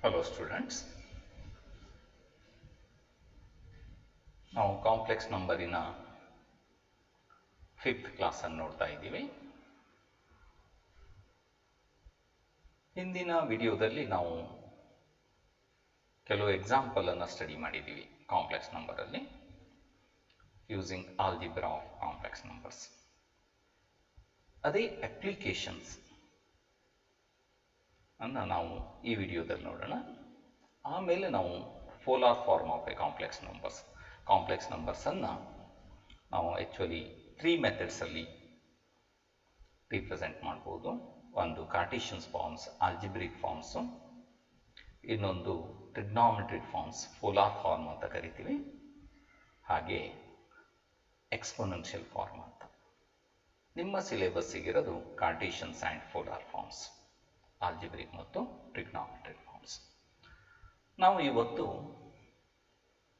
Hello students, ನಾವು complex ನಂಬರಿನ 5th class ಅನ್ನು ನೋಡ್ತಾ ಇದ್ದೀವಿ. ಹಿಂದಿನ ವಿಡಿಯೋದಲ್ಲಿ ನಾವು ಕೆಲವು ಎಕ್ಸಾಂಪಲ್ ಅನ್ನು ಸ್ಟಡಿ ಮಾಡಿದ್ದೀವಿ ಕಾಂಪ್ಲೆಕ್ಸ್ ನಂಬರ್ ಅಲ್ಲಿ using algebra of complex numbers. ಅದೇ ಅಪ್ಲಿಕೇಶನ್ಸ್ ಅನ್ನು ನಾವು ಈ ವಿಡಿಯೋದಲ್ಲಿ ನೋಡೋಣ. ಆಮೇಲೆ ನಾವು polar form of a complex numbers ಅನ್ನು ನಾವು ಆ್ಯಕ್ಚುಲಿ 3 ಮೆಥಡ್ಸ್ ಅಲ್ಲಿ ರಿಪ್ರೆಸೆಂಟ್ ಮಾಡ್ಬೋದು. ಒಂದು ಕಾರ್ಟೀಷಿಯನ್ ಫಾರ್ಮ್ಸ್, ಆಲ್ಜಿಬ್ರಿಕ್ ಫಾರ್ಮ್ಸ್, ಇನ್ನೊಂದು ಟ್ರಿಗ್ನಾಮೆಟ್ರಿಕ್ ಫಾರ್ಮ್ಸ್, ಪೋಲಾರ್ ಫಾರ್ಮ್ ಅಂತ ಕರಿತೀವಿ, ಹಾಗೆ ಎಕ್ಸ್ಪೋನೆನ್ಷಿಯಲ್ ಫಾರ್ಮ್ ಅಂತ. ನಿಮ್ಮ ಸಿಲೆಬಸ್ಸಿಗಿರೋದು cartesians and polar forms, algebraic ಮತ್ತು ಟ್ರಿಗ್ನಾಮೆಟ್ರಿಕ್ ಫಾರ್ಮ್ಸ್. ನಾವು ಇವತ್ತು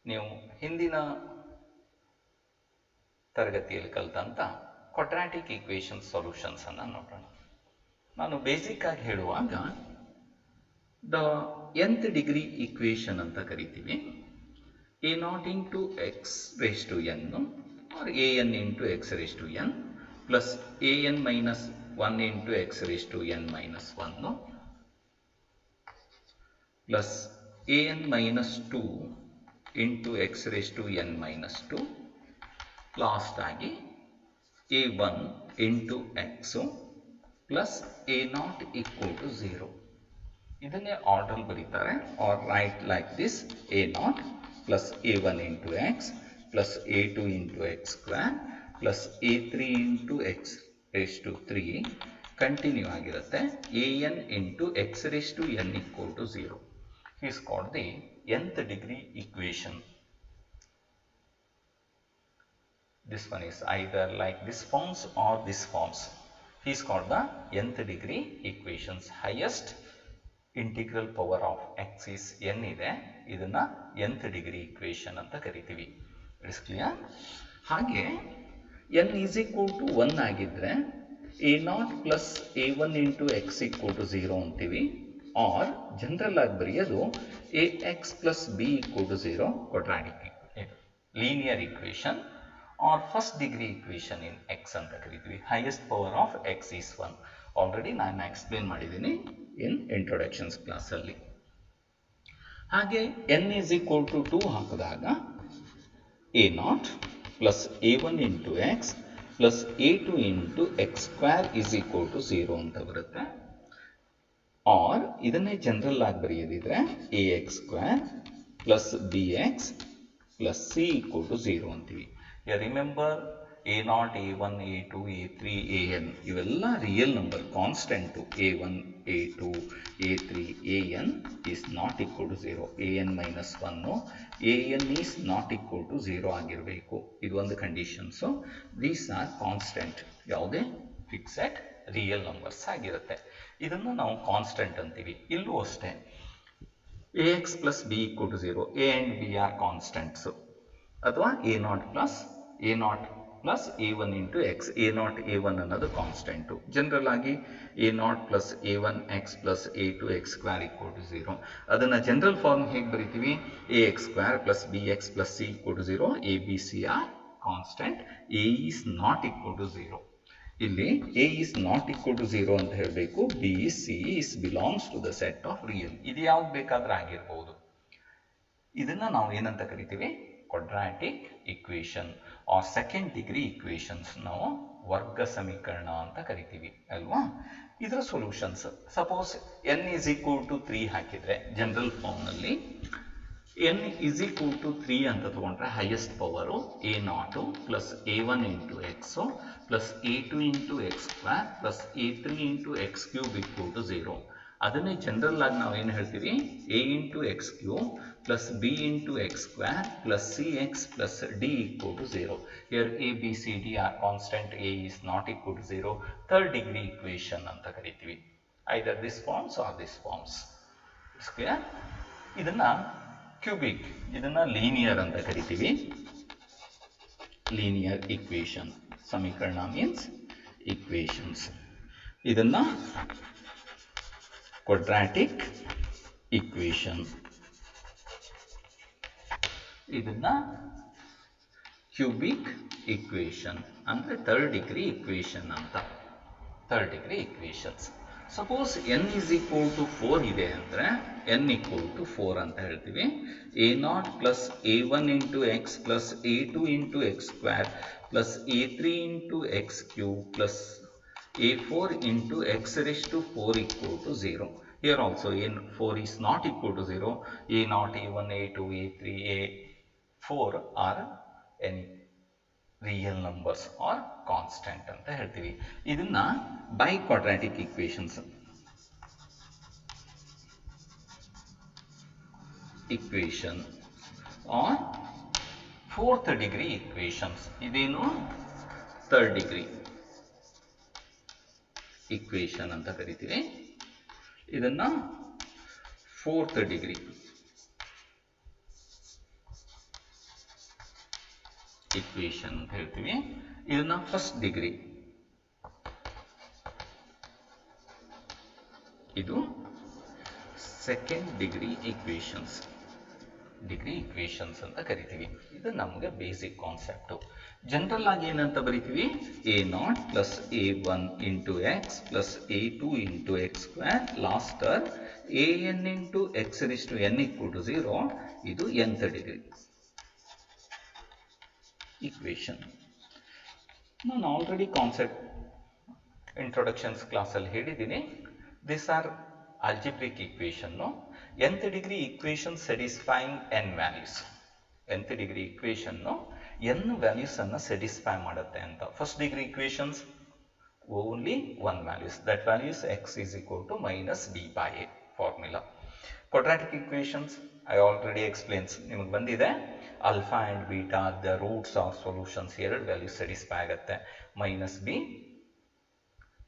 ನೀವು ಹಿಂದಿನ ತರಗತಿಯಲ್ಲಿ ಕಲಿತಂಥ ಕ್ವಾಡ್ರಾಟಿಕ್ ಈಕ್ವೇಷನ್ ಸೊಲ್ಯೂಷನ್ಸ್ ಅನ್ನು ನೋಡೋಣ. ನಾನು ಬೇಸಿಕ್ ಆಗಿ ಹೇಳುವಾಗ ದ nth ಡಿಗ್ರಿ ಈಕ್ವೇಷನ್ ಅಂತ ಕರಿತೀವಿ. a0 into x raise to n or an into x raise to n plus an minus 1 into x raise to n minus 1 plus an minus 2 into x raise to n minus 2 last ಆಗಿ a1 into x plus a0 equal to 0. ಇದನ್ನೇ order ಬರೀತಾರೆ, or write like this: a0 plus a1 into x plus a2 into x square plus a3 into x raise to 3 continue ಆಗಿರುತ್ತೆ. an into x raise to n equal to 0 is called the nth degree equation. This one is either like this forms or this forms. He is called the nth degree equations. Highest integral power of x is n ಇದೆ, ಇದನ್ನ nth degree equation ಅಂತ ಕರಿತೀವಿ. It is clear? ಹಾಗೆ n is equal to 1 ಆಗಿದ್ರೆ a0 plus a1 into x equal to 0 ಅಂತೀವಿ. R general ಆಗಿ ಬರೆಯೋದು ax plus b equal to 0 quadratic linear equation or first degree equation in x ಅಂತ ಕರಿತೀವಿ. Highest power of x is 1. Already ನಾನು explain ಮಾಡಿದ್ದೀನಿ in introductions ಕ್ಲಾಸಲ್ಲಿ. ಹಾಗೆ n is equal to 2 ಹಾಕಿದಾಗ a0 plus a1 into x plus a2 into x square is equal to 0 ಅಂತ ಬರುತ್ತೆ. ಆರ್ ಇದನ್ನೇ ಜನರಲ್ ಆಗಿ ಬರೆಯೋದಿದ್ರೆ ax square plus bx plus c equal to 0 ಅಂತೀವಿ. Remember a0, a1, a2, a3, an ಇವೆಲ್ಲ real number, constant. a1, a2, a3, an is not equal to 0. an minus 1 an is not equal to 0 ಆಗಿರಬೇಕು. ಇದು ಒಂದು conditions. These are constant, ಯಾವುದೇ fixed real numbers ಆಗಿರುತ್ತೆ. ಇದನ್ನು ನಾವು constant ಅಂತೀವಿ. ಇಲ್ಲೂ ಅಷ್ಟೇ ax plus b equal to 0, a and b are constants. ಅಥವಾ a0 plus a1 into X, a0 a1 ಅನ್ನೋದು ಕಾನ್ಸ್ಟೆಂಟು. ಜನರಲ್ ಆಗಿ a0 plus a1 x plus a2 x square equal to 0. ಅದನ್ನು ಜನರಲ್ ಫಾರ್ಮ್ ಹೇಗೆ ಬರಿತೀವಿ? ax square plus bx plus c equal to 0. a b c are constant. a is not equal to 0. ಇಲ್ಲಿ a is not equal to 0 ಅಂತ ಹೇಳಬೇಕು. b c is belongs to the set of real. ಇದು ಯಾವ್ದು ಬೇಕಾದ್ರೆ ಆಗಿರ್ಬೋದು. ಇದನ್ನ ನಾವು ಏನಂತ ಕರಿತೀವಿ? Quadratic equation or second degree equations. ನಾವು ವರ್ಗ ಸಮೀಕರಣ ಅಂತ ಕರಿತೀವಿ ಅಲ್ವಾ? ಇದರ solutions, suppose n is equal to 3 ಹಾಕಿದ್ರೆ ಜನರಲ್ ಫಾರ್ಮ್ನಲ್ಲಿ n ಈಸ್ ಈಕ್ವಲ್ ಟು 3 ಅಂತ ತಗೊಂಡ್ರೆ highest power a0 plus a1 into x plus a2 into x square plus a3 into x cube equal to 0. ಅದನ್ನೇ ಜನರಲ್ ಆಗಿ ನಾವು ಏನು ಹೇಳ್ತೀವಿ? a into x cube plus b into x square plus c x plus d equal to 0. Here a b c d are constant. a is not equal to 0. Third degree equation ಅಂತ ಕರಿತೀವಿ. Either this forms or this forms. It's clear? ಇದನ್ನ cubic, ಇದನ್ನ linear ಅಂತ ಕರಿತೀವಿ. Linear equation ಸಮೀಕರಣ means equations. ಇದನ್ನ quadratic equation. ಇದನ್ನ cubic equation ಅಂದರೆ ಥರ್ಡ್ ಡಿಗ್ರಿ ಇಕ್ವೇಶನ್ ಅಂತ. Third degree equations. Suppose n is equal to 4 ಇದೆ ಅಂದರೆ n equal to 4 ಅಂತ ಹೇಳ್ತೀವಿ. a0 plus a1 into x plus a2 into x square plus a3 into x cube plus a4 into x raised to 4 equal to 0. Here also a4 is not equal to 0. a0, a1, a2, a3, a4 are any real numbers are constant ಅಂತ ಹೇಳ್ತೀವಿ. ಇದನ್ನ by quadratic equations R fourth degree equations. ಇದೇನು third degree equation ಅಂತ ಕರಿತೀವಿ. ಇದನ್ನ fourth degree equation ಅಂತ ಹೇಳ್ತೀವಿ. ಇದನ್ನ ಫಸ್ಟ್ ಡಿಗ್ರಿ, ಇದು ಸೆಕೆಂಡ್ ಡಿಗ್ರಿ ಇಕ್ವೇಶನ್ಸ್ ಅಂತ ಕರಿತೀವಿ. ಇದು ನಮಗೆ ಬೇಸಿಕ್ ಕಾನ್ಸೆಪ್ಟು. ಜನರಲ್ ಆಗಿ ಏನಂತ ಬರಿತೀವಿ, a0 plus a1 into x plus a2 into x square last an into x raised n equal to 0. ಇದು nth ಡಿಗ್ರಿ ಇಕ್ವೇಶನ್. ನಾನು ಆಲ್ರೆಡಿ ಕಾನ್ಸೆಪ್ಟ್ ಇಂಟ್ರೊಡಕ್ಷನ್ಸ್ ಕ್ಲಾಸಲ್ಲಿ ಹೇಳಿದ್ದೀನಿ. This are algebraic equation. nth degree equation satisfying n values. nth degree equation n ವ್ಯಾಲ್ಯೂಸನ್ನು satisfy ಮಾಡುತ್ತೆ ಅಂತ. First degree equations only one values, that values x is equal to minus d by a formula. Quadratic equations I already explains ನಿಮಗೆ ಬಂದಿದೆ. Alpha and beta the roots or solutions, ಎರಡು values satisfy ಆಗುತ್ತೆ. Minus b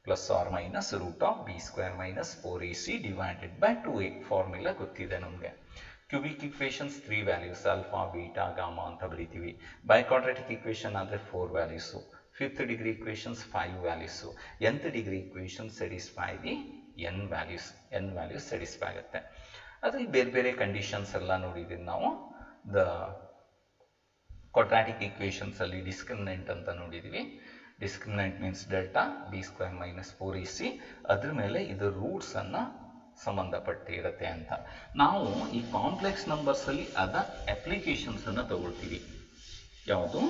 plus or minus root of b square minus 4ac divided by 2a formula ಗೊತ್ತಿದೆ ನಮಗೆ. Cubic equations 3 values alpha beta gamma ಅಂತ ಬರೀತೀವಿ. Biquadratic equation ಆದರೆ 4 values. Fifth degree equations 5 values. nth degree equation satisfy the n values satisfy ಆಗುತ್ತೆ. ಅದ್ರಲ್ಲಿ ಬೇರೆ ಬೇರೆ conditions ಎಲ್ಲ ನೋಡಿದ್ದೀವಿ ನಾವು. ದ ಕ್ವಾಡ್ರಾಟಿಕ್ ಇಕ್ವೇಶನ್ಸ್ ಅಲ್ಲಿ ಡಿಸ್ಕ್ರಿಮಿನೆಂಟ್ ಅಂತ ನೋಡಿದ್ದೀವಿ. Discriminant means delta B square minus 4ac. ಅದ್ರ ಮೇಲೆ ಇದು ರೂಟ್ಸ್ ಅನ್ನ ಸಂಬಂಧಪಟ್ಟಿರುತ್ತೆ ಅಂತ. ನಾವು ಈ ಕಾಂಪ್ಲೆಕ್ಸ್ ನಂಬರ್ಸ್ ಅಲ್ಲಿ ಅದ ಅಪ್ಲಿಕೇಶನ್ಸ್ ಅನ್ನ ತಗೊಳ್ತೀವಿ. ಯಾವುದು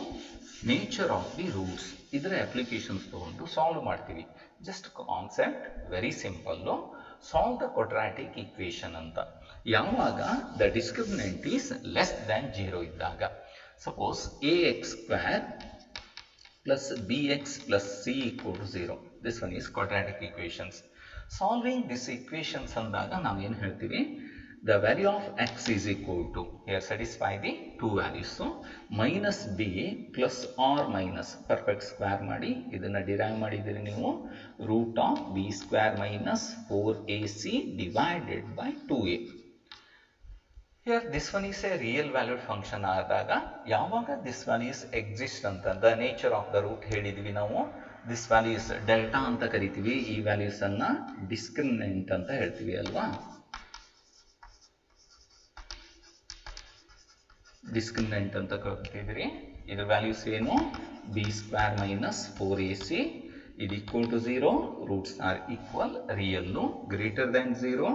ನೇಚರ್ ಆಫ್ ದಿ ರೂಟ್ಸ್, ಇದರ ಅಪ್ಲಿಕೇಶನ್ಸ್ ತಗೊಂಡು ಸಾಲ್ವ್ ಮಾಡ್ತೀವಿ. Just concept very simple. Solve the quadratic equation ಅಂತ. ಯಾವಾಗ the discriminant is less than 0 ಇದ್ದಾಗ. Suppose ax square plus bx plus c equal to 0. This one is quadratic equations. Solving this equations ಅಂದಾಗ ನಾವೇನು ಹೇಳ್ತೀವಿ, the value of x is equal to, here satisfy the two values, so minus b plus or minus perfect square ಮಾಡಿ ಇದನ್ನ derive ಮಾಡಿದರೆ ನೀವು root of b square minus 4ac divided by 2a. Here this one is a real valued function ಆದಾಗ ಯಾವಾಗ this values exist ಅಂತ the nature of the root ಹೇಳಿದ್ವಿ ನಾವು. this values delta ಅಂತ ಕರಿತೀವಿ. ಈ ವ್ಯಾಲ್ಯೂಸ್ ಅನ್ನ ಡಿಸ್ಕ್ರಿಮಿನೆಂಟ್ ಅಂತ ಹೇಳ್ತೀವಿ ಅಲ್ವಾ. ಡಿಸ್ಕ್ರಿಮಿನೆಂಟ್ ಅಂತ ಕರಿತಿದ್ರಿ. ಇದ್ರ ವ್ಯಾಲ್ಯೂಸ್ ಏನು, ಬಿ ಸ್ಕ್ವೇರ್ ಮೈನಸ್ 4ac ಇದು equal to 0. Roots are equal, real. Greater than 0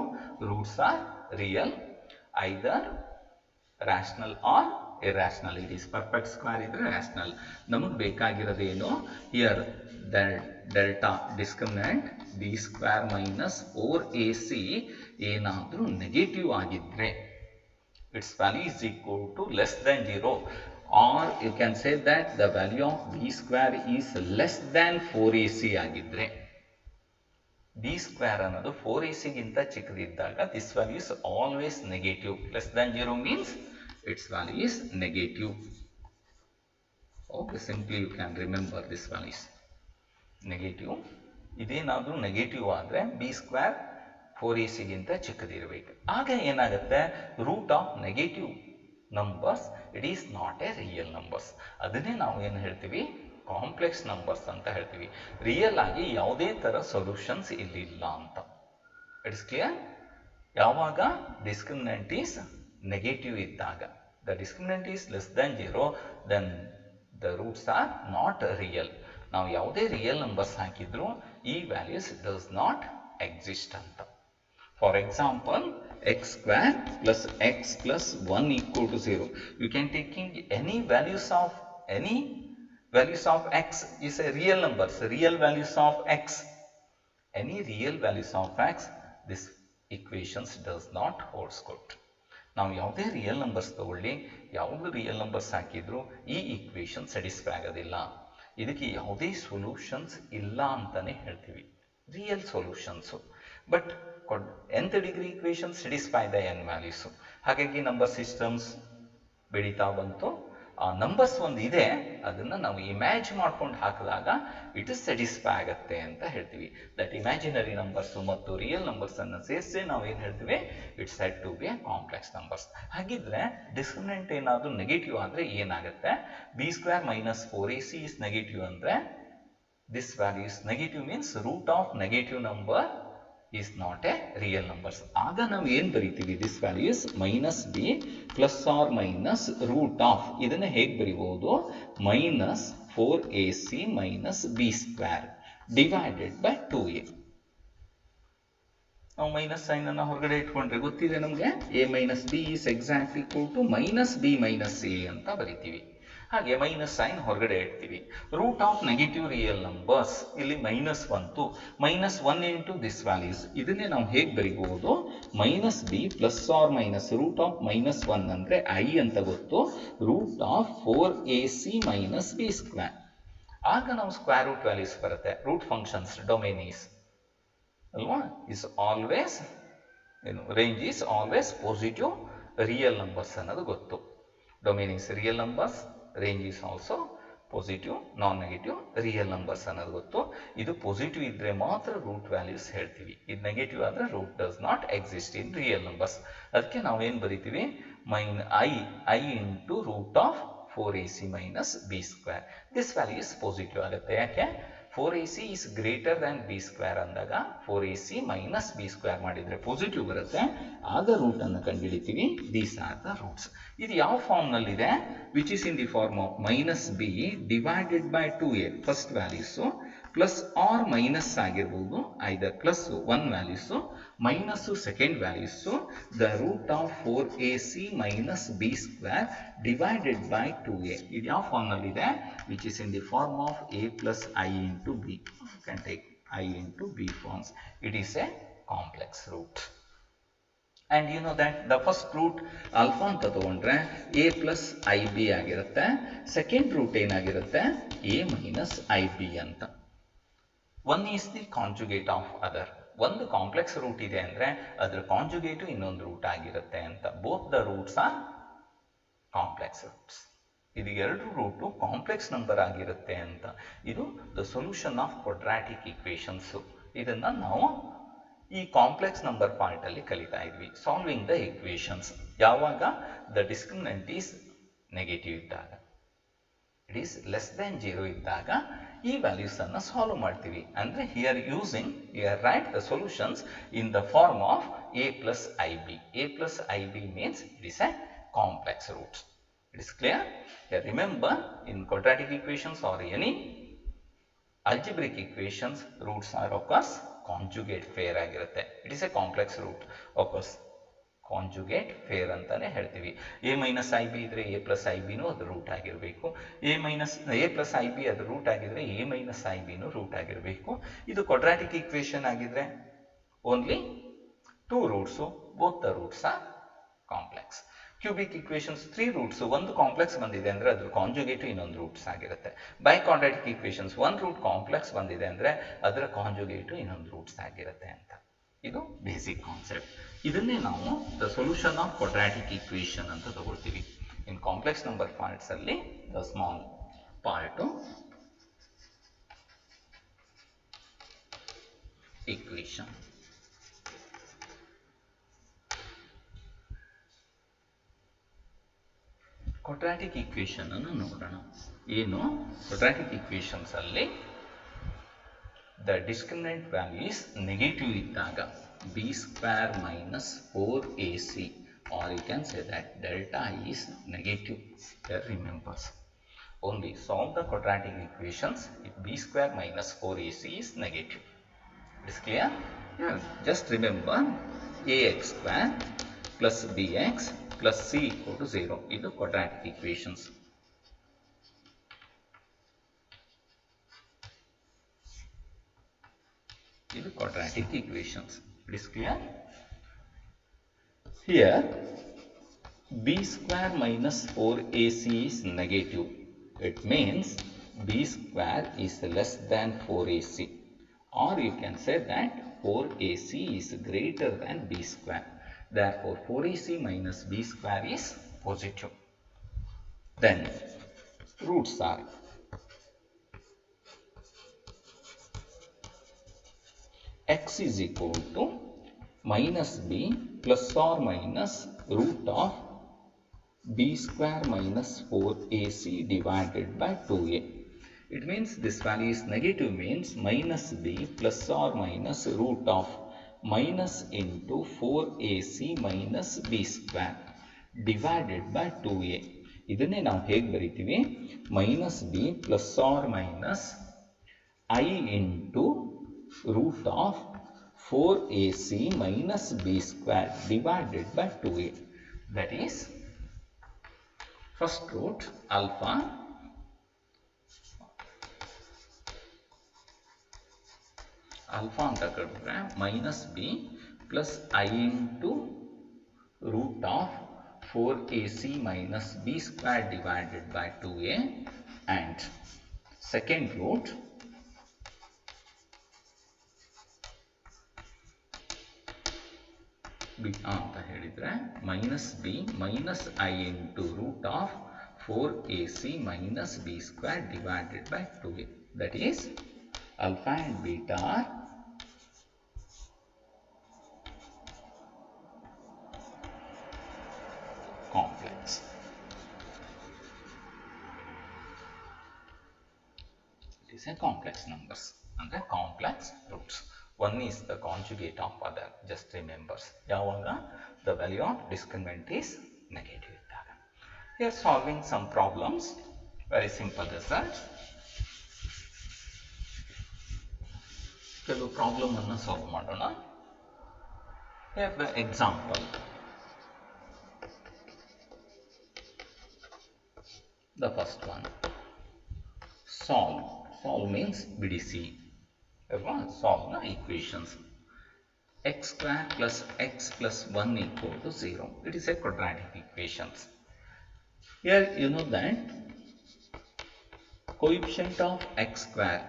roots are real, either rational or irrational. It is perfect square ಇದ್ರೆ ರ್ಯಾಷನಲ್. ನಮಗೆ ಬೇಕಾಗಿರೋದೇನು, here delta discriminant b square minus 4ac ಏನಾದರೂ negative ಆಗಿದ್ರೆ its value is equal to less than 0, or you can say that the value of b square is less than 4ac ಆಗಿದ್ರೆ. b square ಅನ್ನೋದು 4ac ಗಿಂತ ಚಿಕ್ಕದಿದ್ದಾಗ this value is always negative. Less than 0 means its value is negative. Okay, simply you can remember this value is negative. ಇದೇನಾದರೂ negative ಆದರೆ b square 4ac ಗಿಂತ ಚಿಕ್ಕದಿರಬೇಕು. ಆಗ ಏನಾಗುತ್ತೆ, root of negative numbers it is not a real numbers. ಅದನ್ನೇ ನಾವು ಏನು ಹೇಳ್ತೀವಿ, ಕಾಂಪ್ಲೆಕ್ಸ್ ನಂಬರ್ಸ್ ಅಂತ ಹೇಳ್ತೀವಿ. ರಿಯಲ್ ಆಗಿ ಯಾವುದೇ ಥರ ಸೊಲ್ಯೂಷನ್ಸ್ ಇಲ್ಲಿಲ್ಲ ಅಂತ. It's clear. ಯಾವಾಗ ಡಿಸ್ಕ್ರಿಮಿನೆಂಟ್ ಈಸ್ ನೆಗೆಟಿವ್ ಇದ್ದಾಗ. The discriminant is less than 0, then the roots are not real. ನಾವು ಯಾವುದೇ ರಿಯಲ್ ನಂಬರ್ಸ್ ಹಾಕಿದ್ರು ಈ ವ್ಯಾಲ್ಯೂಸ್ ಡಸ್ ನಾಟ್ ಎಕ್ಸಿಸ್ಟ್ ಅಂತ. For example x square plus x plus 1 equal to 0. You can taking any values of x is a real numbers, real values of x. Any real values of x, this equations does not holds good. ನಾವು ಯಾವುದೇ real numbers ತಗೊಳ್ಳಿ, ಯಾವುದು real numbers ಹಾಕಿದ್ರು ಈ equation satisfy ಆಗೋದಿಲ್ಲ. ಇದಕ್ಕೆ ಯಾವುದೇ solutions ಇಲ್ಲ ಅಂತಾನೆ ಹೇಳ್ತೀವಿ, real solutions. But nth degree equation satisfy the n values. ಹಾಗಾಗಿ ನಂಬರ್ ಸಿಸ್ಟಮ್ಸ್ ಬೆಳೀತಾ ಬಂತು. ಆ ನಂಬರ್ಸ್ ಒಂದು ಇದೆ, ಅದನ್ನು ನಾವು ಇಮ್ಯಾಜ್ ಮಾಡ್ಕೊಂಡು ಹಾಕಿದಾಗ ಇಟ್ ಇಸ್ ಸ್ಯಾಟಿಸ್ಫೈ ಆಗುತ್ತೆ ಅಂತ ಹೇಳ್ತೀವಿ. ದಟ್ ಇಮ್ಯಾಜಿನರಿ ನಂಬರ್ಸ್ ಮತ್ತು ರಿಯಲ್ ನಂಬರ್ಸ್ ಅನ್ನು ಸೇರಿಸಿ ನಾವು ಏನು ಹೇಳ್ತೀವಿ, it's said to be a complex numbers. ಹಾಗಿದ್ರೆ ಡಿಸ್ಕ್ರಿಮಿನೆಂಟ್ ಏನಾದರೂ ನೆಗೆಟಿವ್ ಆದರೆ ಏನಾಗುತ್ತೆ, b² - 4ac ಇಸ್ ನೆಗೆಟಿವ್ ಅಂದರೆ this value is negative, means root of negative number is not a real numbers. ಆಗ ನಾವು ಏನು ಬರೀತೀವಿ, this value is -b plus or minus root of, ಇದನ್ನ ಹೇಗೆ ಬರೀಬಹುದು, -4ac minus b² divided by 2a. ನಾವು minus sine ಅನ್ನು ಹೊರಗಡೆ ಇಟ್ಕೊಂಡ್ರೆ ಗೊತ್ತಿದೆ ನಮಗೆ, a minus b is exactly equal to -b minus a ಅಂತ ಬರೀತೀವಿ. ಹಾಗೆ ಮೈನಸ್ ಸೈನ್ ಹೊರಗಡೆ ಇಡ್ತೀವಿ. Root of negative real numbers ಇಲ್ಲಿ -1 ಬಂತು, -1 ಇಂಟು ದಿಸ್ ವ್ಯಾಲ್ಯೂಸ್, ಇದನ್ನೇ ನಾವು ಹೇಗೆ ಬರೀಬಹುದು, -b plus or minus root of -1 ಅಂದರೆ i ಅಂತ ಗೊತ್ತು, root of 4ac minus b². ಆಗ ನಾವು ಸ್ಕ್ವೇರ್ ರೂಟ್ ವ್ಯಾಲ್ಯೂಸ್ ಬರುತ್ತೆ. ರೂಟ್ ಫಂಕ್ಷನ್ಸ್ ಡೊಮೇನ್ ಈಸ್ ಅಲ್ವಾ, ಇಸ್ ಆಲ್ವೇಸ್ ಏನು, range is always positive real numbers ಅನ್ನೋದು ಗೊತ್ತು. Domain is real numbers, range is also positive non negative real numbers ಅನ್ನೋದು ಗೊತ್ತು. ಇದು ಪಾಸಿಟಿವ್ ಇದ್ರೆ ಮಾತ್ರ ರೂಟ್ ವ್ಯಾಲ್ಯೂಸ್ ಹೇಳ್ತೀವಿ, ಇದು ನೆಗೆಟಿವ್ ಆದರೆ root does not exist in real numbers. ಅದಕ್ಕೆ ನಾವೇನು ಬರಿತೀವಿ, i into root of 4ac minus b². This value is positive ಆಗುತ್ತೆ. ಯಾಕೆ, 4ac is greater than b² ಅಂದಾಗ 4ac minus b² ಮಾಡಿದರೆ ಪಾಸಿಟಿವ್ ಬರುತ್ತೆ. ಆಗ ರೂಟ್ ಅನ್ನು ಕಂಡುಹಿಡಿತೀವಿ. These are the roots. ಇದು ಯಾವ ಫಾರ್ಮ್ನಲ್ಲಿದೆ, which is in the form of -b divided by 2a first values, plus or minus ಆಗಿರ್ಬೋದು, either plus 1 values minus second values, the root of 4ac minus b² divided by 2a. ಇದು ಯಾವ ಫಾರ್ಮ್ನಲ್ಲಿದೆ, which is in the form of a plus i into b. You can take i into b forms. It is a complex root. And you know that the first root alpha ಅಂತ ತಗೊಂಡ್ರೆ a plus ib ಆಗಿರುತ್ತೆ, second root ಏನಾಗಿರುತ್ತೆ, a minus ib ಅಂತ. One is the conjugate of other. ಒಂದು complex root ಇದೆ ಅಂದರೆ ಅದರ conjugate ಇನ್ನೊಂದು ರೂಟ್ ಆಗಿರುತ್ತೆ ಅಂತ. Both the roots are complex roots. ಇದು ಎರಡು ರೂಟು ಕಾಂಪ್ಲೆಕ್ಸ್ ನಂಬರ್ ಆಗಿರುತ್ತೆ ಅಂತ. ಇದು the solution of quadratic equations. ಇದನ್ನು ನಾವು ಈ ಕಾಂಪ್ಲೆಕ್ಸ್ ನಂಬರ್ ಪಾರ್ಟಲ್ಲಿ ಕಲಿತಾ ಇದ್ವಿ. ಸಾಲ್ವಿಂಗ್ ದ ಈಕ್ವೇಷನ್ಸ್, ಯಾವಾಗ ದ ಡಿಸ್ಕ್ರಿಮಿನೆಂಟ್ ಈಸ್ ನೆಗೆಟಿವ್ ಇದ್ದಾಗ, ಇಟ್ ಈಸ್ ಲೆಸ್ ದ್ಯಾನ್ 0 ಇದ್ದಾಗ ಈ ವ್ಯಾಲ್ಯೂಸನ್ನು ಸಾಲ್ವ್ ಮಾಡ್ತೀವಿ. ಅಂದರೆ here write the solutions in the form of a plus ib. a plus ib means it is a complex root. It is clear? Here remember, in quadratic equations or any algebraic equations, roots are occurs conjugate pair ಆಗಿರುತ್ತೆ. It is a complex root occurs conjugate fair ಅಂತಾನೆ ಹೇಳ್ತೀವಿ. a minus ib ಇದ್ರೆ a plus ibನೂ ಅದು root ಆಗಿರಬೇಕು. a plus ib ಅದು root ಆಗಿದ್ರೆ a minus ibನೂ root ಆಗಿರಬೇಕು. ಇದು ಕ್ವಾಡ್ರಾಟಿಕ್ ಈಕ್ವೇಷನ್ ಆಗಿದ್ರೆ only 2 roots, both the roots are complex. Cubic equations 3 roots, ಒಂದು ಕಾಂಪ್ಲೆಕ್ಸ್ ಬಂದಿದೆ ಅಂದರೆ ಅದ್ರ ಕಾಂಜುಗೇಟು ಇನ್ನೊಂದು ರೂಟ್ಸ್ ಆಗಿರುತ್ತೆ. Biquadratic equations 1 root complex ಬಂದಿದೆ ಅಂದರೆ ಅದರ ಕಾಂಜುಗೇಟು ಇನ್ನೊಂದು ರೂಟ್ಸ್ ಆಗಿರುತ್ತೆ ಅಂತ. ಇದು ಬೇಸಿಕ್ ಕಾನ್ಸೆಪ್ಟ್. ಇದನ್ನೇ ನಾವು the solution of quadratic equation ಅಂತ ತಗೊಳ್ತೀವಿ. ಇನ್ ಕಾಂಪ್ಲೆಕ್ಸ್ ನಂಬರ್ ಪಾರ್ಟ್ಸ್ ಅಲ್ಲಿ the small part equation. Quadratic equation ಅನ್ನು ನೋಡೋಣ. ಏನು ಕ್ವಾಡ್ರಾಟಿಕ್ ಈಕ್ವೇಷನ್ಸ್ ಅಲ್ಲಿ the discriminant value is negative ಇದ್ದಾಗ b square minus 4ac, or you can say that delta I is negative. Here remember, only solve the quadratic equations if b square minus 4ac is negative. It is clear? Yeah. Just remember ax square plus bx plus c equal to 0 is the quadratic equations. Is the quadratic equations. It is clear? Here b square minus 4ac is negative. It means b square is less than 4ac, or you can say that 4ac is greater than b square. Therefore 4ac minus b square is positive. Then roots are x is equal to minus b plus or minus root of b square minus 4ac divided by 2a. It means this value is negative, means minus b plus or minus root of minus into 4ac minus b square divided by 2a. ಇದನ್ನೇ ನಾವು ಹೇಗೆ ಬರೀತೀವಿ, minus b plus or minus I into root of 4ac minus b square divided by 2a. That is first root alpha ಅಂತ ಕಟ್ಟಿದ್ರೆ minus b plus I into root of 4ac minus b square divided by 2a, and second root beta ಅಂತ ಹೇಳಿದ್ರೆ minus b minus I into root of 4ac minus b square divided by 2a. That is alpha and beta are complex. It is a complex numbers and the complex roots. One is the conjugate of other. Just remember, yavaga the value of discriminant is negative. Here solving some problems, very simple results. ಕೆಲವು problem ಅನ್ನು solve ಮಾಡೋಣ. Here the example. The first one, solve. Solve means ಬಿಡಿಸಿ. Solve the equations. X square plus x plus 1 equal to 0. It is a quadratic equations. Here you know that coefficient of x square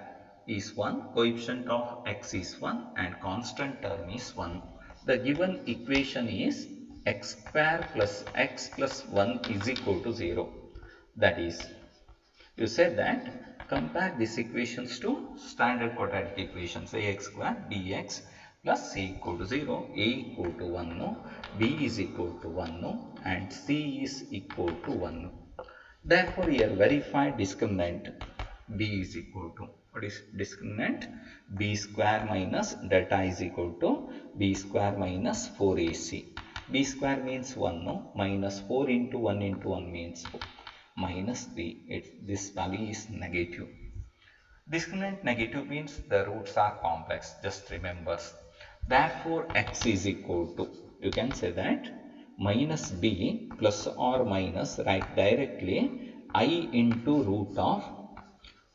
is 1, coefficient of x is 1 and constant term is 1. The given equation is x square plus x plus 1 is equal to 0. That is, you said that compare these equations to standard quadratic equations. Ax square bx plus c equal to 0, a equal to 1, b is equal to 1 and c is equal to 1. Therefore here verify discriminant b is equal to, what is discriminant? B square minus delta is equal to b square minus 4ac. B square means 1, minus 4 into 1 into 1 means 4. Minus 3, this value is negative. Discriminant negative means the roots are complex, just remember. Therefore x is equal to, you can say that minus b plus or minus, write directly I into root of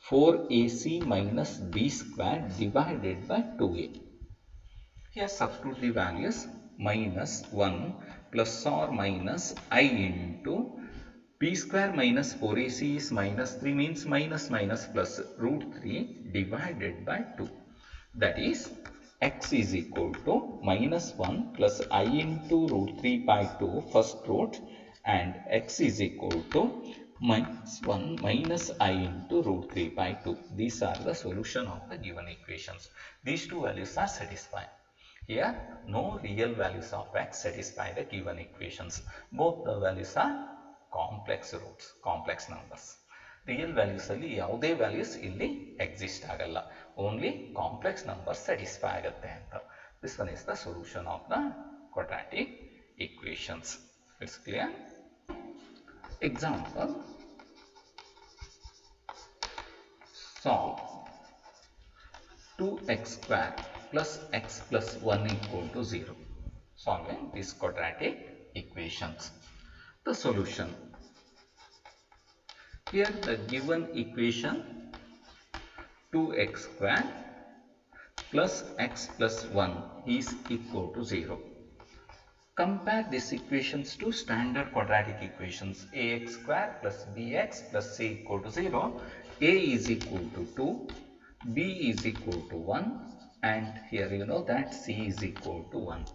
4ac minus b square divided by 2a. Here substitute the values, minus 1 plus or minus I into b square minus 4ac is minus 3 means minus minus plus root 3 divided by 2. That is x is equal to minus 1 plus I into root 3 by 2 first root, and x is equal to minus 1 minus I into root 3 by 2. These are the solution of the given equations. These two values are satisfied. Here no real values of x satisfy the given equations. Both the values are complex roots, complex numbers. Real values alli ಯಾವುದೇ values ಇಲ್ಲಿ exist ಆಗಲ್ಲ, only complex numbers satisfy ಆಗುತ್ತೆ ಅಂತ. This one is the solution of the quadratic equations. It's clear? Example, solve 2x square plus x plus 1 equal to 0. Solving these quadratic equations. The solution. Here the given equation 2x square plus x plus 1 is equal to 0. Compare these equations to standard quadratic equations. Ax square plus bx plus c equal to 0. A is equal to 2, b is equal to 1, and here you know that c is equal to 1.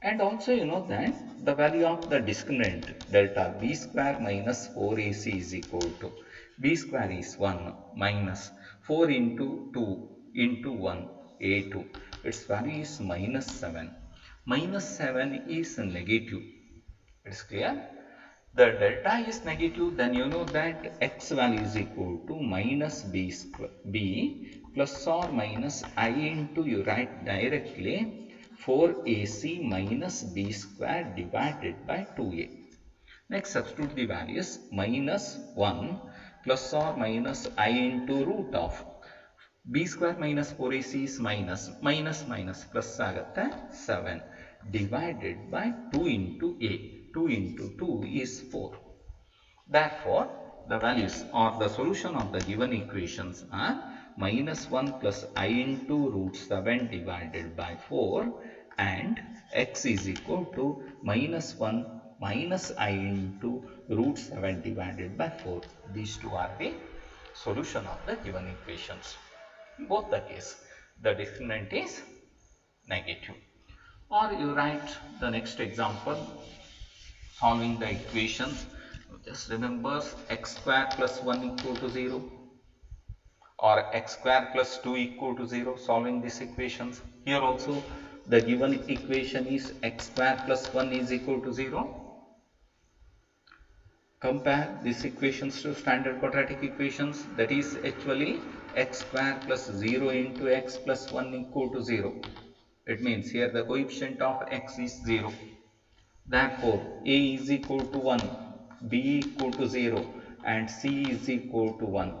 And also you know that the value of the discriminant delta b square minus 4ac is equal to b square is 1 minus 4 into 2 into 1 a2. Its value is minus 7. Minus 7 is negative. It's clear? The delta is negative, then you know that x value is equal to minus b square b plus or minus I into, you write directly 4ac minus b square divided by 2a. Next substitute the values minus 1 plus or minus I into root of b square minus 4ac is minus plus ಆಗುತ್ತೆ 7 divided by 2 into a. 2 into 2 is 4. Therefore, the values or the solution of the given equations are minus 1 plus I into root 7 divided by 4 and x is equal to minus 1 minus I into root 7 divided by 4. These two are the solution of the given equations. In both the case, the discriminant is negative. Or you write the next example, solving the equation. Just remember x square plus 1 equal to 0 or x square plus 2 equal to 0, solving these equations. Here also the given equation is x square plus 1 is equal to 0. Compare these equations to standard quadratic equations, that is actually x square plus 0 into x plus 1 equal to 0. It means here the coefficient of x is 0. Therefore, a is equal to 1, b equal to 0 and c is equal to 1.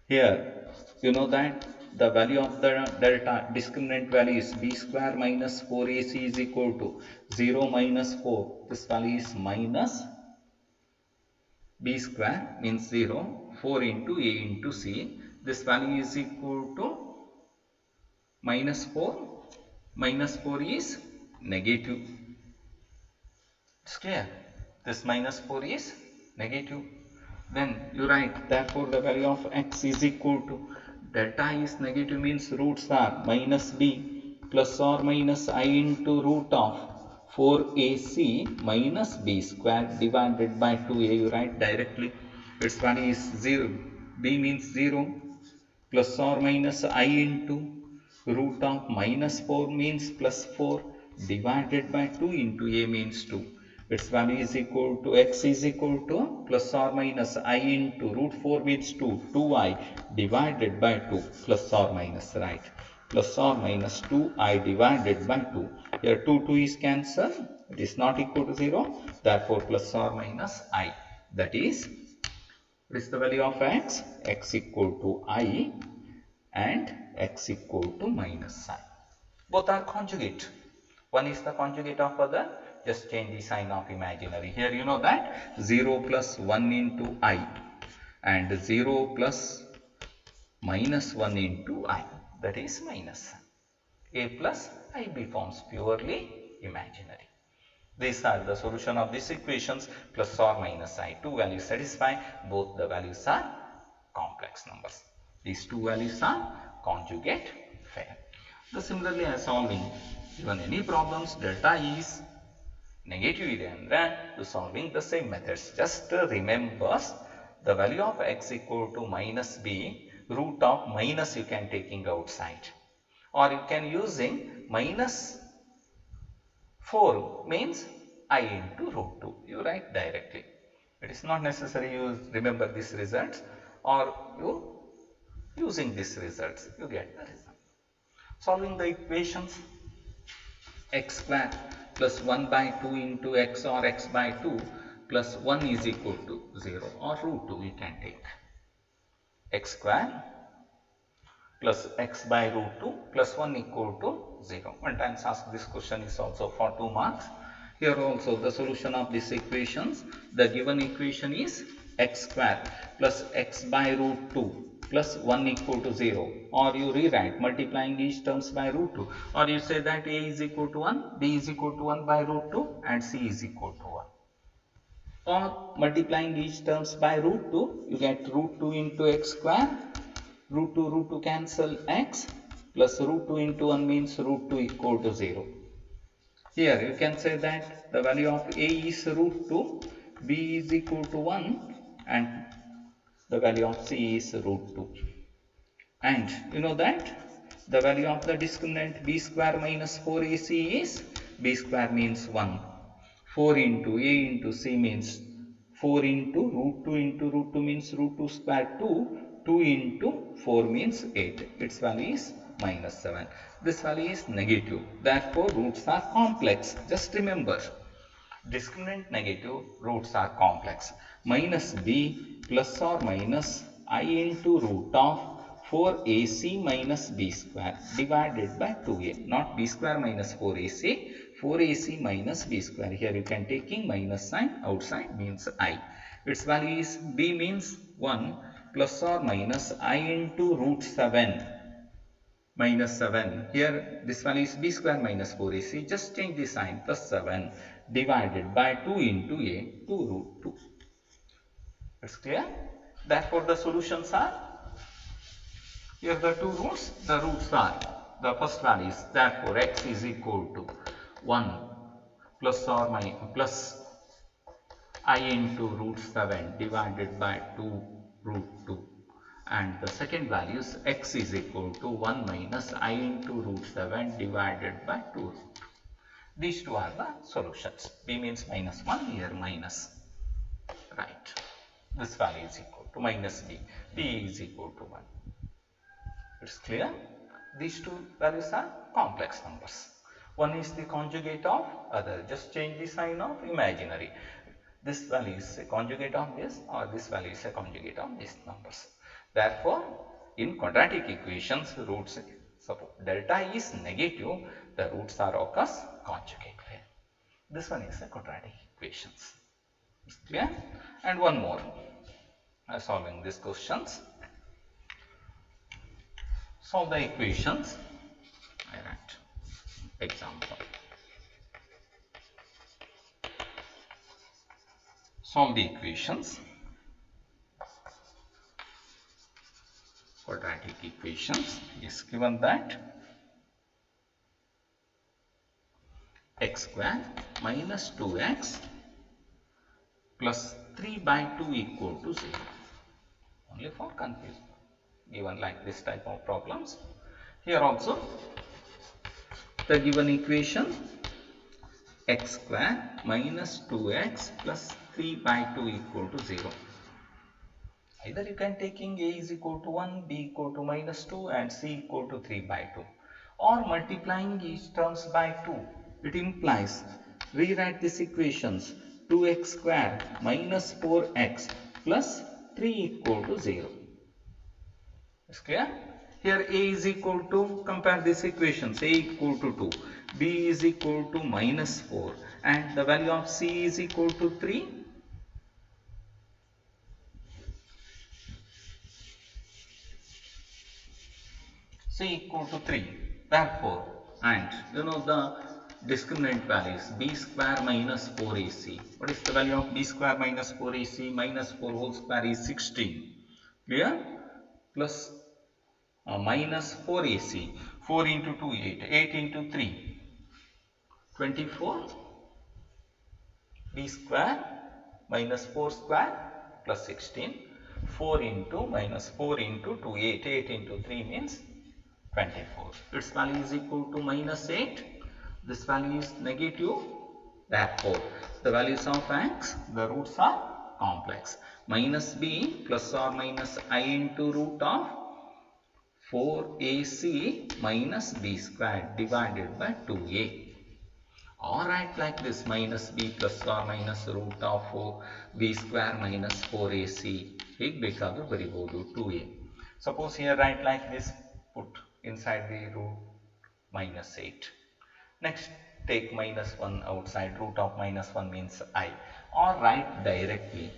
Here you know that the value of the delta discriminant value is b square minus 4ac is equal to 0 minus 4. This value is minus b square means 0, 4 into a into c. This value is equal to minus 4. Minus 4 is negative. It's clear? This minus 4 is negative. Then you write, therefore the value of x is equal to, delta is negative means roots are minus b plus or minus I into root of 4ac minus b square divided by 2a. You write directly, its value is 0. b means 0 plus or minus I into root of minus 4 means plus 4 divided by 2 into a means 2. Its value is equal to, x is equal to plus or minus I into root 4 means 2, 2i divided by 2 plus or minus, right, plus or minus 2i divided by 2. Here 2 is cancelled, it is not equal to 0, therefore plus or minus I, that is, what is the value of x? X equal to I and x equal to minus I. Both are conjugate. One is the conjugate of other. Just change the sign of imaginary. Here you know that 0 plus 1 into I and 0 plus minus 1 into I, that is minus. A plus IB forms purely imaginary. These are the solution of these equations, plus or minus I. Two values satisfy, both the values are complex numbers. These two values are conjugate fair. Similarly, as solving given any problems, delta is negative ಇದೆ ಅಂದರೆ to solving the same methods. Just remember the value of x equal to minus b, root of minus you can taking outside, or you can using minus 4 means I into root 2. You write directly. It is not necessary you remember these results, or you using these results you get the result. Solving the equations, x square plus 1 by 2 into x or x by 2 plus 1 is equal to 0 or root 2 we can take. X square plus x by root 2 plus 1 equal to 0. One times asked this question is also for 2 marks. Here also the solution of these equations, the given equation is x square plus x by root 2 plus 1 equal to 0, or you rewrite multiplying each terms by root 2, or you say that a is equal to 1, b is equal to 1 by root 2 and c is equal to 1. Or multiplying each terms by root 2, you get root 2 into x square, root 2 cancel x, plus root 2 into 1 means root 2 equal to 0. Here you can say that the value of a is root 2, b is equal to 1 and the value of c is root 2. And you know that the value of the discriminant b square minus 4ac is b square means 1. 4 into a into c means 4 into root 2 means root 2 square 2. 2 into 4 means 8. Its value is minus 7. This value is negative. Therefore, roots are complex. Just remember, discriminant negative roots are complex. Minus b plus or minus I into root of 4ac minus b square divided by 2a. Not b square minus 4ac. 4ac minus b square. Here you can taking minus sign outside means I. Its value is b means 1 plus or minus I into root 7 minus 7. Here this value is b square minus 4ac. Just change the sign plus 7 divided by 2 into a 2 root 2. It's clear? Therefore the solutions are, here the two roots, the roots are, the first value is, therefore x is equal to 1 plus or minus plus I into root 7 divided by 2 root 2, and the second value is x is equal to 1 minus I into root 7 divided by 2 root 2. These two are the solutions. B means minus 1, here minus, right. This value is equal to minus b. B is equal to 1. It's clear? These two values are complex numbers. One is the conjugate of other. Just change the sign of imaginary. This value is a conjugate of this, or this value is a conjugate of these numbers. Therefore, in quadratic equations, roots, suppose delta is negative, the roots are occurs conjugate way. This one is a quadratic equations. Is clear? And one more. Solving these questions. Solve the equations. I write example. Solve the equations. Quadratic equations is given that x square minus 2x plus 3 by 2 equal to 0. Only for confusion. Given like this type of problems. Here also the given equation x square minus 2x plus 3 by 2 equal to 0. Either you can taking a is equal to 1, b equal to minus 2 and c equal to 3 by 2, or multiplying each terms by 2. It implies, rewrite these equations, 2x square minus 4x plus 3 equal to 0. Is clear? Here a is equal to, compare these equations, a equal to 2, b is equal to minus 4 and the value of c is equal to 3. C equal to 3. Therefore, and you know the discriminant values, b square minus 4ac. What is the value of b square minus 4ac? Minus 4 whole square is 16. Clear? Plus minus 4ac. 4 into 2, 8. 8 into 3, 24. b square minus 4 square plus 16. 4 into minus 4 into 2, 8. 8 into 3 means 24. Its value is equal to minus 8. This value is negative. Therefore, the values of x, the roots are complex. Minus b plus or minus I into root of 4ac minus b square divided by 2a. or write like this, minus b plus or minus root of b square minus 4ac. ಹೀಗೆ ಬೇಕಾದರೂ ಬರಿಬಹುದು 2a. Suppose here write like this, put inside the root minus 8. Next take minus 1 outside, root of minus 1 means I, or write directly.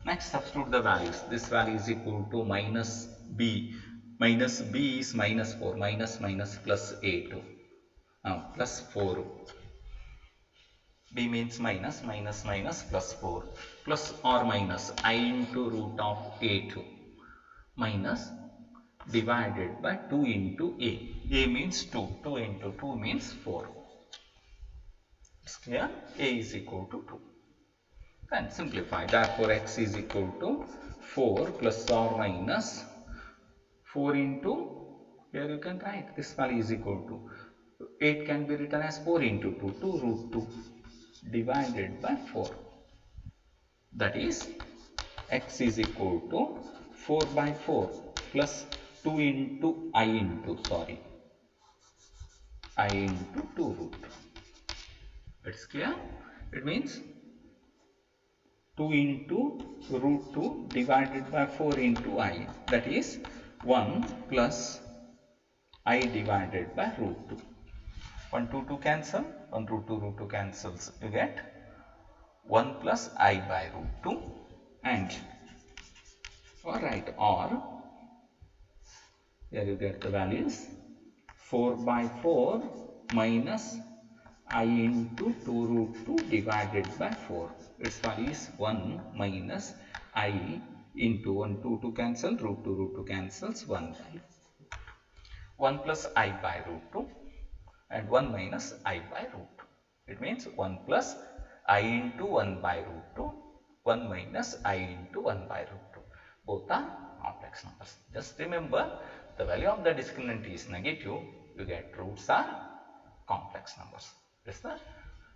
Next substitute the values. This value is equal to minus b. Minus b is minus 4, minus minus plus 8, plus 4. b means minus, minus minus plus 4, plus or minus I into root of 8 minus divided by 2 into a. A means 2, 2 into 2 means 4. It's clear? A is equal to 2. Then simplify. Therefore x is equal to 4 plus or minus 4 into, here you can write this value is equal to 8 can be written as 4 into 2, 2 root 2 divided by 4. That is x is equal to 4 by 4 plus 2 into I into, I into 2 root. It's clear? It means 2 into root 2 divided by 4 into I. That is 1 plus I divided by root 2. 1 2 2 cancel, 1 root 2 cancels, you get 1 plus I by root 2, and alright, or here you get the values 4 by 4 minus I into 2 root 2 divided by 4. Its value is 1 minus I into 1 2 2 cancel, root 2 cancels, 1 by 1 plus I by root 2 and 1 minus I by root 2. It means 1 plus I into 1 by root 2, 1 minus I into 1 by root 2. Both are complex numbers. Just remember, the value of the discriminant is negative, you get roots are complex numbers. This is the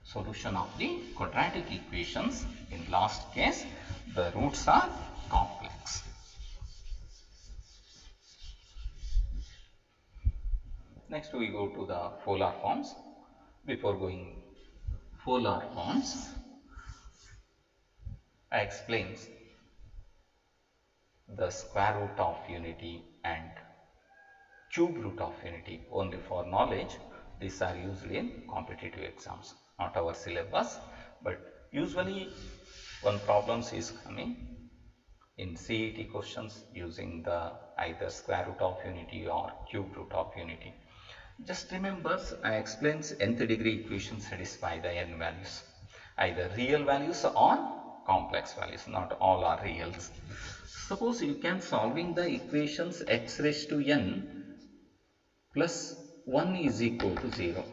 solution of the quadratic equations. In last case, the roots are complex. Next we go to the polar forms. Before going polar forms, I explain the square root of unity and cube root of unity only for knowledge. These are usually in competitive exams, not our syllabus, but usually one problems is coming in CET questions using the either square root of unity or cube root of unity. Just remember, I explains nth degree equations satisfy the n values, either real values or complex values, not all are reals. Suppose you can solving the equations x raised to n plus 1 is equal to 0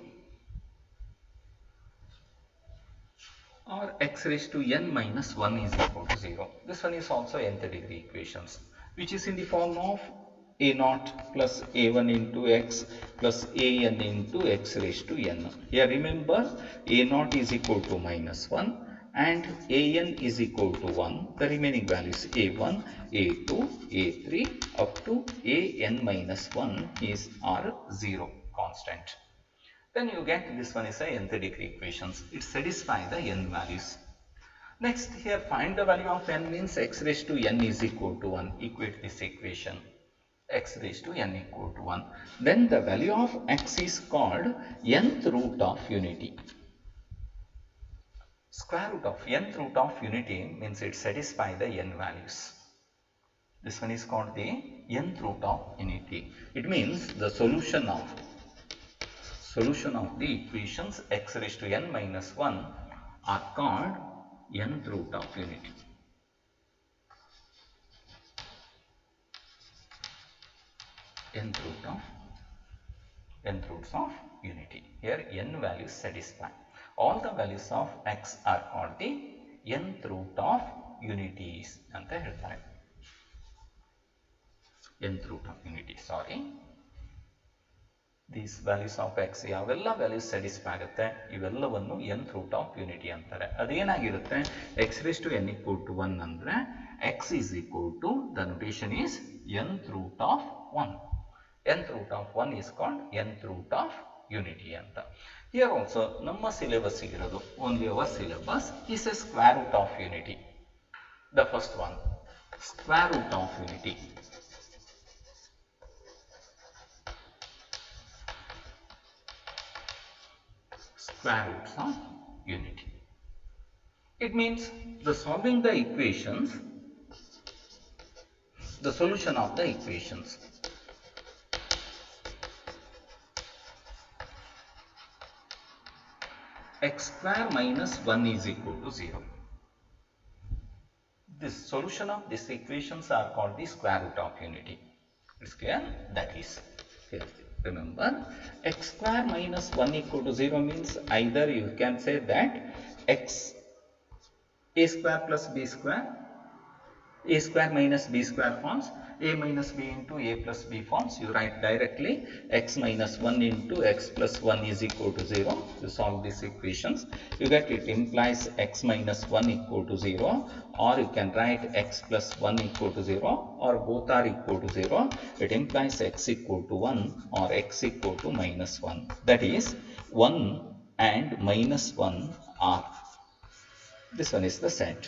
or x raised to n minus 1 is equal to 0. This one is also nth degree equations, which is in the form of a naught plus a1 into x plus an into x raised to n. Here remember, a naught is equal to minus 1 and an is equal to 1. The remaining values a1, a2, a3 up to an minus 1 are 0 constant. Then you get this one is a nth degree equations. It satisfies the n values. Next, here find the value of n means x raised to n is equal to 1. Equate this equation, x raised to n equal to 1. Then the value of x is called nth root of unity. Square root of nth root of unity means it satisfies the n values. This one is called the nth root of unity. It means the solution of the equations x raised to n minus 1 are called nth root of unity. nth roots of unity. Here n values satisfy. All the values of x are called the nth root of unities anta ಹೇಳ್ತಾರೆ. nth root of unity, sorry. These values of x ಯಾವೆಲ್ಲ values satisfy ಆಗುತ್ತೆ ಇವೆಲ್ಲವನ್ನು nth root of unity ಅಂತಾರೆ. ಅದೇನಾಗಿರುತ್ತೆ, x raised to n equal to 1 ಅಂದ್ರೆ x is equal to, the notation is nth root of 1. nth root of 1 is called nth root of unity ಅಂತ. Here also ನಮ್ಮ syllabus ಇರೋದು only our syllabus is a square root of unity. The first one, square root of unity. Square roots of unity. It means the solving the equations, the solution of the equations. X square minus 1 is equal to 0. This solution of these equations are called the square root of unity. It's clear? That is, here remember, x square minus 1 equal to 0 means either you can say that x a square plus b square, a square minus b square forms, a minus b into a plus b forms. You write directly x minus 1 into x plus 1 is equal to 0. You solve these equations, you get it implies x minus 1 equal to 0, or you can write x plus 1 equal to 0, or both are equal to 0. It implies x equal to 1 or x equal to minus 1. That is 1 and minus 1 are. This one is the set.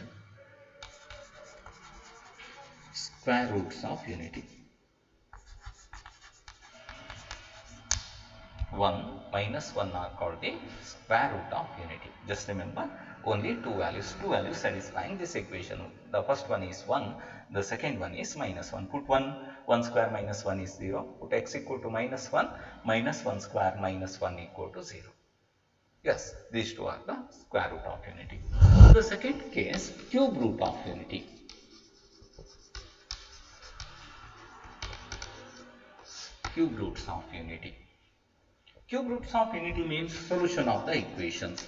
Square roots of unity. 1 minus 1 are called the square root of unity. Just remember, only two values satisfying this equation. The first one is 1, the second one is minus 1. Put 1 square minus 1 is 0. Put x equal to minus 1, minus 1 square minus 1 equal to 0. Yes, these two are the square root of unity. The second case, cube root of unity. Cube roots of unity. Cube roots of unity means solution of the equations.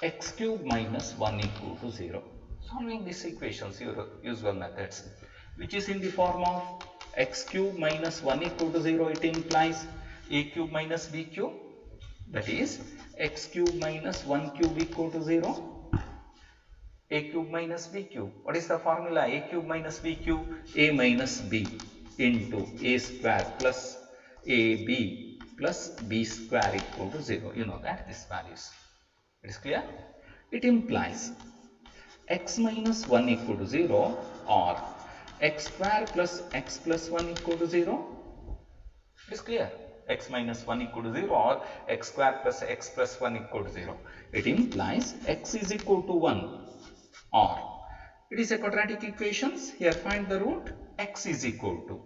X cube minus 1 equal to 0. Solving these equations, your usual methods, which is in the form of x cube minus 1 equal to 0, it implies a cube minus b cube. That is x cube minus 1 cube equal to 0. A cube minus b cube. What is the formula? A cube minus b cube, a minus b into a square plus ab plus b square equal to 0. You know that this values. It is clear? It implies x minus 1 equal to 0 or x square plus x plus 1 equal to 0. It is clear? X minus 1 equal to 0 or x square plus x plus 1 equal to 0. It implies x is equal to 1 or it is a quadratic equations. Here find the root. X is equal to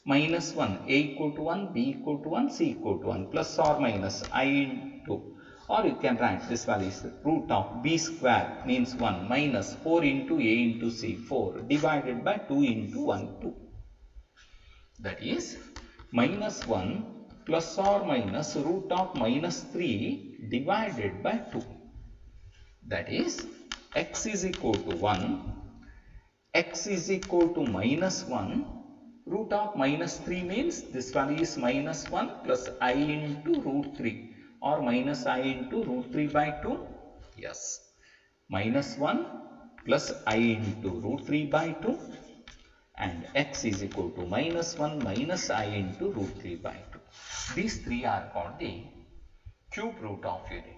minus 1, a equal to 1, b equal to 1, c equal to 1, plus or minus I into, or you can write this value is root of b square means 1 minus 4 into a into c, 4 divided by 2 into 1, 2. That is minus 1 plus or minus root of minus 3 divided by 2. That is x is equal to 1, x is equal to minus 1, root of minus 3 means this value is minus 1 plus I into root 3 or minus I into root 3 by 2. Yes, minus 1 plus I into root 3 by 2 and x is equal to minus 1 minus I into root 3 by 2. These three are called the cube root of unities.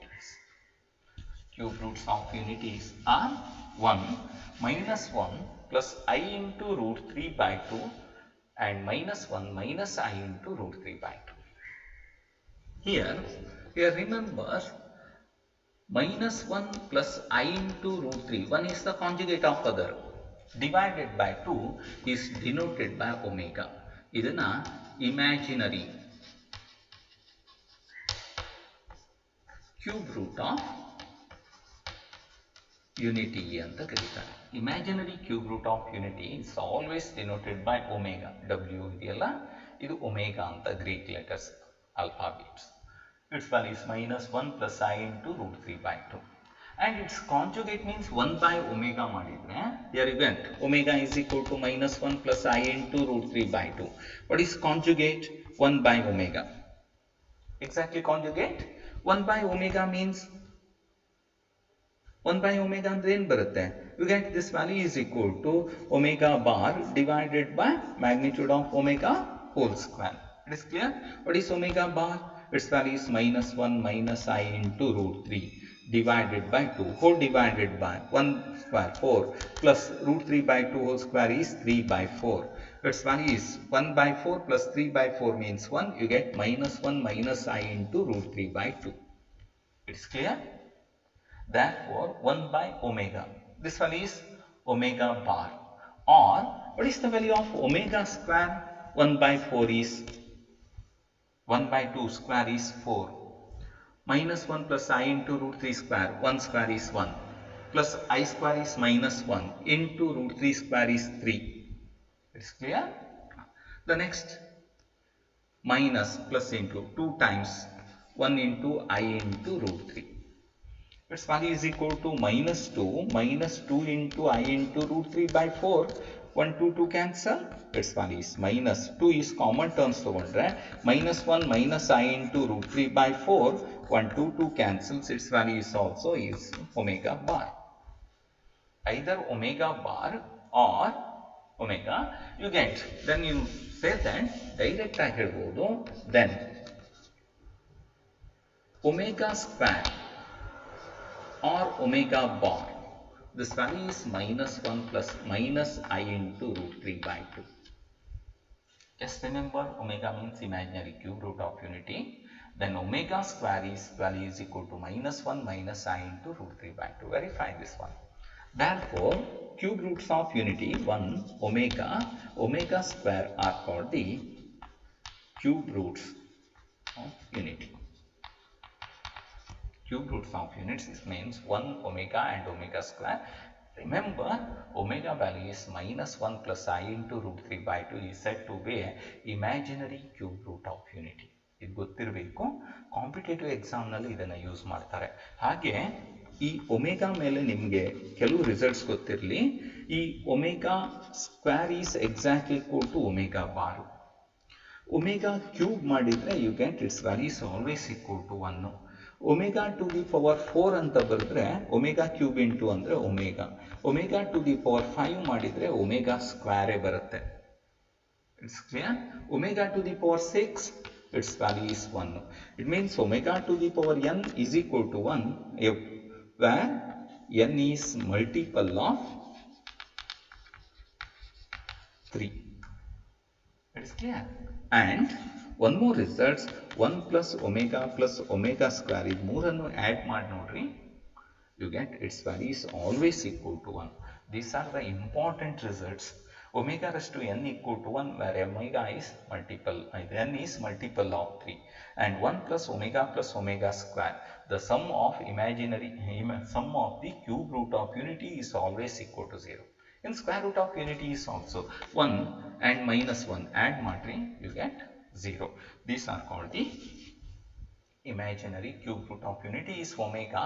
Cube roots of unities are 1 minus 1 plus I into root 3 by 2 and minus 1 minus I into root 3 by 2. Here remember minus 1 plus I into root 3, 1 is the conjugate of other, divided by 2 is denoted by omega. Idana imaginary cube root of unity anta karitare. Imaginary cube root of unity is always denoted by omega. W idiyalla idu omega anta Greek letters alphabets. Its value is minus 1 plus I into root 3 by 2 and its conjugate means 1 by omega madidre. Here you get omega is equal to minus 1 plus I into root 3 by 2. What is conjugate? 1 by omega. Exactly conjugate? 1 by omega means 1 by omega ಅಂದ್ರೆ ಏನು ಬರುತ್ತೆ? You get this value is equal to omega bar divided by magnitude of omega whole square. It is clear? What is omega bar? Its value is minus 1 minus I into root 3 divided by 2 whole divided by 1 square 4 plus root 3 by 2 whole square is 3 by 4. Its value is 1 by 4 plus 3 by 4 means 1. You get minus 1 minus I into root 3 by 2. It is clear? Therefore, 1 by omega. This one is omega bar. Or, what is the value of omega square? 1 by 4 is 1 by 2 square is 4. Minus 1 plus I into root 3 square. 1 square is 1. Plus I square is minus 1 into root 3 square is 3. It is clear? The next minus plus into 2 times 1 into I into root 3. Its value is equal to minus 2 into I into root 3 by 4. 1, 2, 2 cancel. Its value is minus 2 is common terms togondre minus 1 minus I into root 3 by 4. 1, 2, 2 cancels. Its value is also is omega bar. Either omega bar or omega you get. Then you say that direct ಆಗಿ ಹೇಳ್ಬೋದು. Then omega square or omega bar, this value is minus 1 plus minus I into root 3 by 2. Just remember, omega means imaginary cube root of unity. Then omega square is value is equal to minus 1 minus I into root 3 by 2. Verify this one. Therefore, cube roots of unity 1 omega square are called the cube roots of unity. Cube roots of units, this means 1 omega and omega square. Remember, omega value is minus 1 plus I into root 3 by 2 is said to be a imaginary cube root of unity. ಇದು ಗೊತ್ತಿರಬೇಕು, competitive ಎಕ್ಸಾಮ್ನಲ್ಲಿ ಇದನ್ನು use ಮಾಡ್ತಾರೆ. ಹಾಗೆ ಈ omega ಮೇಲೆ ನಿಮಗೆ ಕೆಲವು results ಗೊತ್ತಿರಲಿ. ಈ omega square is exactly equal to omega bar. Omega cube ಮಾಡಿದರೆ you get its value is always equal to 1. Omega to the power 4 ಅಂತ ಬರೆದ್ರೆ ಒಮೆಗಾ ಕ್ಯೂಬ್ ಇಂಟು ಅಂದರೆ ಒಮೆಗಾ ಟು ದಿ ಪವರ್ 5 ಮಾಡಿದರೆ ಒಮೆಗಾ ಸ್ಕ್ವೇರೇ ಬರುತ್ತೆ. It's clear? Omega to the power 6 its value is 1. It means omega to the power n is equal to 1 where n is multiple of 3. It is clear? And one more results, 1 plus omega square is ಮೂರನ್ನು add ಮಾಡಿ ನೋಡ್ರಿ, you get its value is always equal to 1. These are the important results. Omega raised to n equal to 1 where omega is multiple, n is multiple of 3, and 1 plus omega square, the sum of the cube root of unity is always equal to 0. In square root of unity is also 1 and minus 1 add madri you get 0. These are called the imaginary cube root of unity is omega,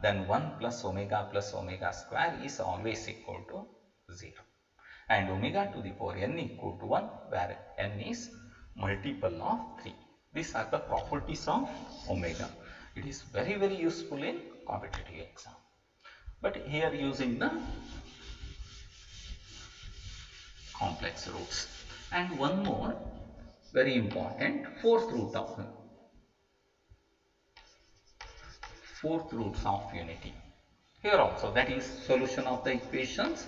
then 1 plus omega square is always equal to 0. And omega to the power n equal to 1 where n is multiple of 3. These are the properties of omega. It is very useful in competitive exam. But here using the complex roots. And one more very important, fourth roots of unity. Here also, that is solution of the equations.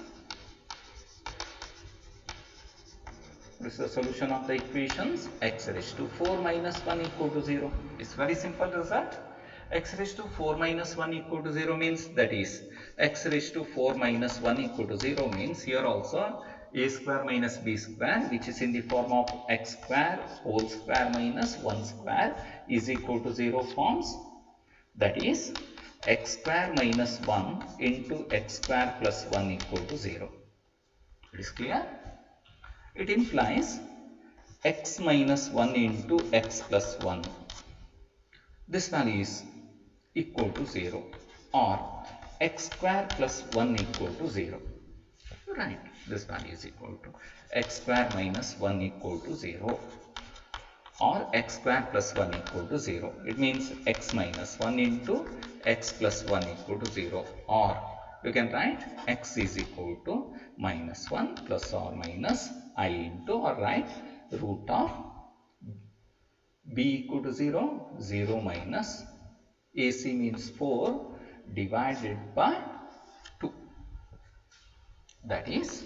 This is the solution of the equations. X raised to 4 minus 1 equal to 0. It's very simple result. X raised to 4 minus 1 equal to 0 means, that is x raised to 4 minus 1 equal to 0 means here also a square minus b square, which is in the form of x square whole square minus 1 square is equal to 0 forms. That is x square minus 1 into x square plus 1 equal to 0. It is clear? It implies x minus 1 into x plus 1. This value is equal to 0, or x square plus 1 equal to 0. Right, this value is equal to x square minus 1 equal to 0. or x square plus 1 equal to 0. It means x minus 1 into x plus 1 equal to 0, or you can write x is equal to minus 1 plus or minus I into, or write root of b equal to 0, 0 minus AC means 4 divided by 2. That is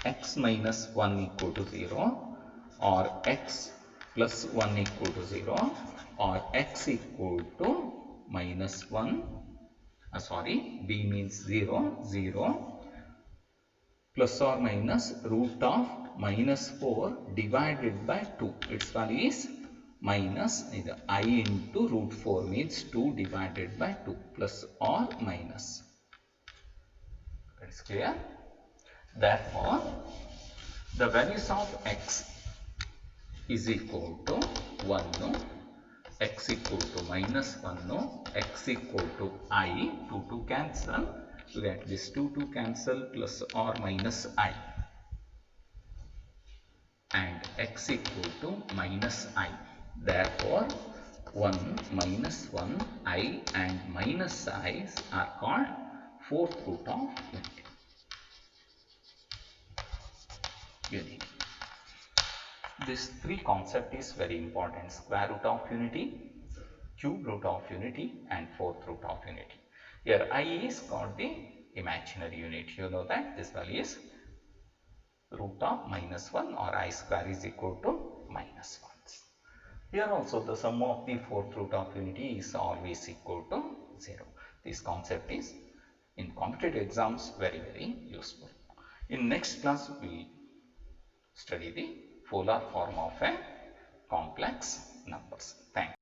x minus 1 equal to 0, or x plus 1 equal to 0, or x equal to minus 1, b means 0, 0 plus or minus root of minus 4 divided by 2. Its value is minus I into root 4 means 2 divided by 2, plus or minus. That is clear. Therefore, the values of x is equal to 1, no, x equal to minus 1, no, x equal to I, 2 cancel, you get this 2 cancel, plus or minus I, and x equal to minus I. Therefore, 1 minus 1 I and minus I are called fourth root of unity. This three concept is very important: square root of unity, cube root of unity, and fourth root of unity. Here I is called the imaginary unit. You know that this value is root of minus 1, or I square is equal to minus 1. Here also the sum of the fourth root of unity is always equal to 0. This concept is in competitive exams very useful. In next class we will study the polar form of a complex numbers. Thank you.